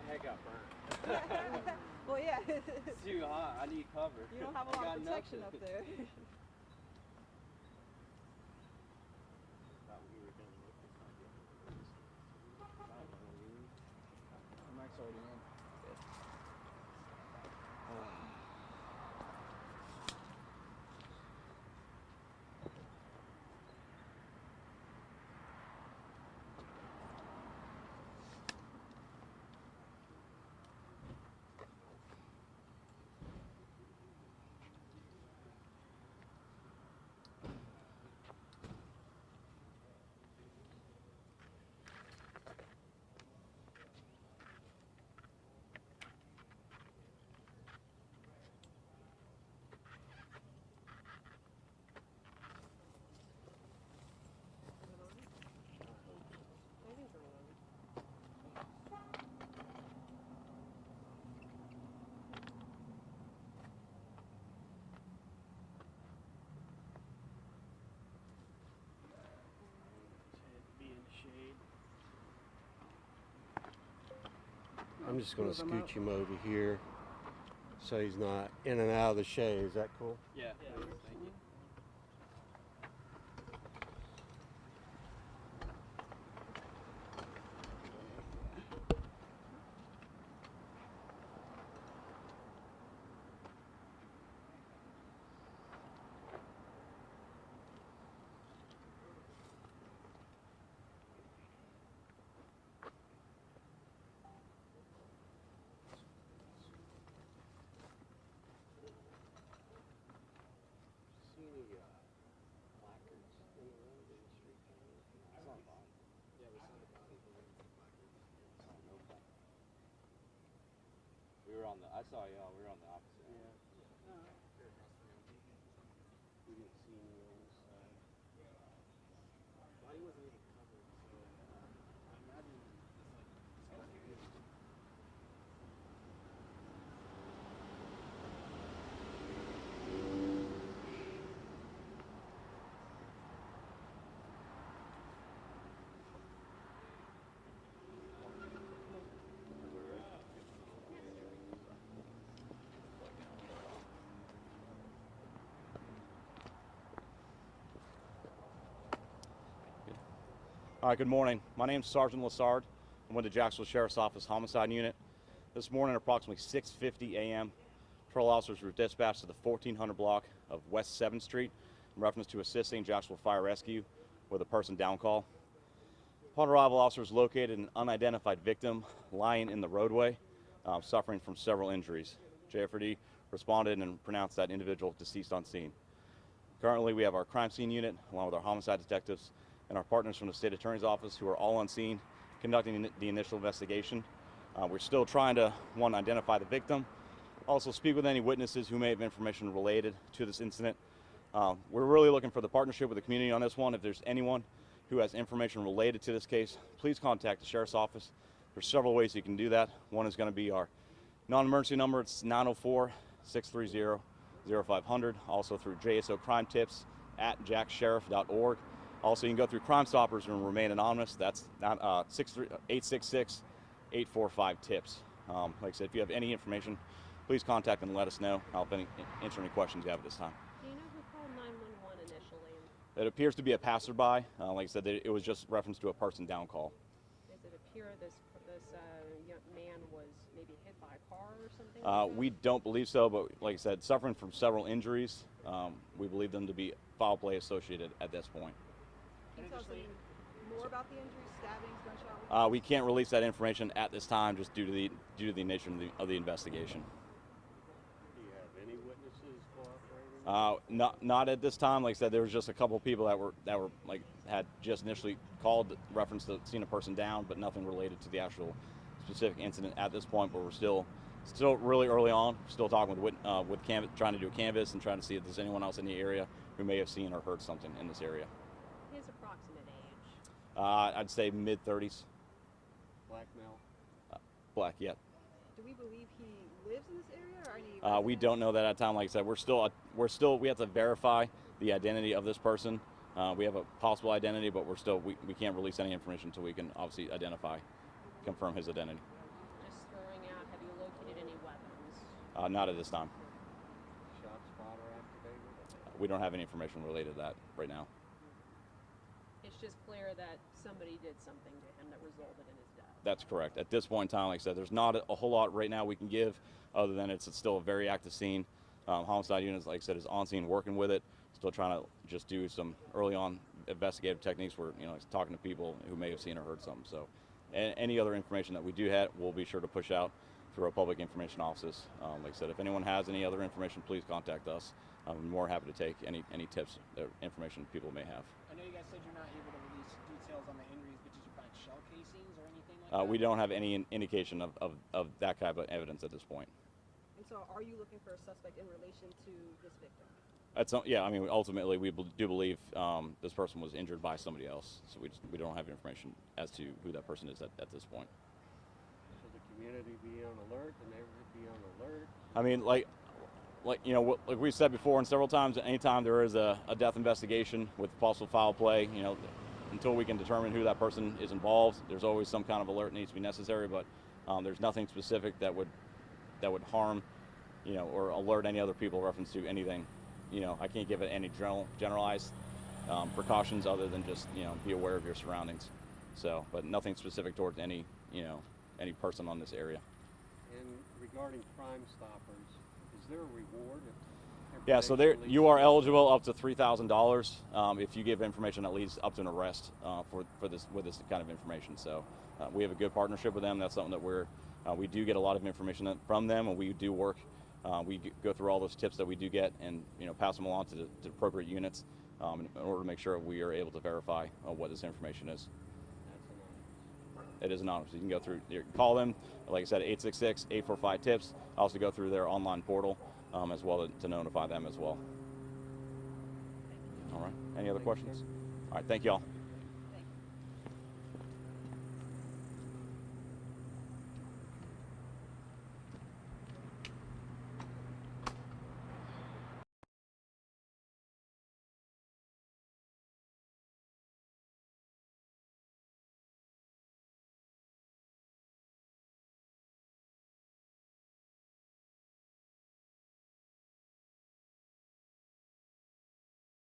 My head got burnt. Well, yeah. It's too hot. I need cover. You don't have a lot of protection up there. Thought we were done with this idea. Mike's already in. I'm just going to scooch him over here so he's not in and out of the shade. Is that cool? Yeah. Thank you. See any placards in the road in the street? I saw a lot. Yeah, we saw a lot of people with placards. I saw no placards. We were on the. I saw y'all. We were on the opposite. Yeah. We didn't see any on this side. Body wasn't even covered, so I imagine it's like it's good. All right, good morning. My name is Sergeant Lassard. I'm with the Jacksonville Sheriff's Office Homicide Unit. This morning, approximately 6:50 a.m., patrol officers were dispatched to the 1400 block of West 7th Street in reference to assisting Jacksonville Fire Rescue with a person down call. Upon arrival, officers located an unidentified victim lying in the roadway, suffering from several injuries. JFRD responded and pronounced that individual deceased on scene. Currently, we have our crime scene unit, along with our homicide detectives, and our partners from the State Attorney's Office who are all on scene conducting the initial investigation. We're still trying to, one, identify the victim, also speak with any witnesses who may have information related to this incident. We're really looking for the partnership with the community on this one. If there's anyone who has information related to this case, please contact the Sheriff's Office. There's several ways you can do that. One is going to be our non-emergency number. It's 904-630-0500. Also through JSO crime tips at jacksheriff.org. Also, you can go through Crime Stoppers and remain anonymous. That's 866-845-TIPS. Like I said, if you have any information, please contact and let us know. I'll answer any questions you have at this time. Do you know who called 911 initially? It appears to be a passerby. Like I said, it was just reference to a person down call. Does it appear this young man was maybe hit by a car or something? We don't believe so, but like I said, suffering from several injuries, we believe them to be foul play associated at this point. Can you tell us any more about the injuries, stabbings, gunshot wounds? We can't release that information at this time, just due to the nature of the investigation. Do you have any witnesses cooperating? Not at this time. Like I said, there was just a couple of people that were had just initially called reference to seeing a person down, but nothing related to the actual specific incident at this point. But we're still really early on. We're still talking with canvas, trying to do a canvas and trying to see if there's anyone else in the area who may have seen or heard something in this area. His approximate age? I'd say mid-30s. Black male? Black, yeah. Do we believe he lives in this area or any? We don't know that at the time. Like I said, we have to verify the identity of this person. We have a possible identity, but we can't release any information until we can obviously confirm his identity. Just for Not at this time. Shot spotter activated? We don't have any information related to that right now. It's just clear that somebody did something to him that resulted in his death. That's correct. At this point in time, like I said, there's not a whole lot right now we can give, other than it's still a very active scene. Homicide units, like I said, is on scene working with it. Still trying to just do some early on investigative techniques where, talking to people who may have seen or heard something. So any other information that we do have, we'll be sure to push out through our public information offices. Like I said, if anyone has any other information, please contact us. I'm more happy to take any tips or information people may have. I know you guys said you're not able to release details on the injuries, but did you find shell casings or anything like that? We don't have any indication of that kind of evidence at this point. And so are you looking for a suspect in relation to this victim? Yeah, I mean, ultimately, we do believe this person was injured by somebody else, so we don't have information as to who that person is at this point. Should the community be on alert, the neighborhood be on alert? I mean, like we said before and several times, anytime there is a death investigation with possible foul play, until we can determine who that person is involved, there's always some kind of alert needs to be necessary, but there's nothing specific that would harm, or alert any other people in reference to anything. I can't give it any generalized precautions other than just, be aware of your surroundings. So, but nothing specific towards any person on this area. And regarding Crime Stoppers, is there a reward? Yeah, so you are eligible up to $3,000 if you give information that leads up to an arrest with this kind of information. So we have a good partnership with them. That's something that we do get a lot of information from them, and we do work. We go through all those tips that we do get and pass them along to the appropriate units in order to make sure we are able to verify what this information is. It is anonymous. You can go through, call them, like I said, 866-845-TIPS. Also go through their online portal as well to notify them as well. All right. Any other questions? All right. Thank you all.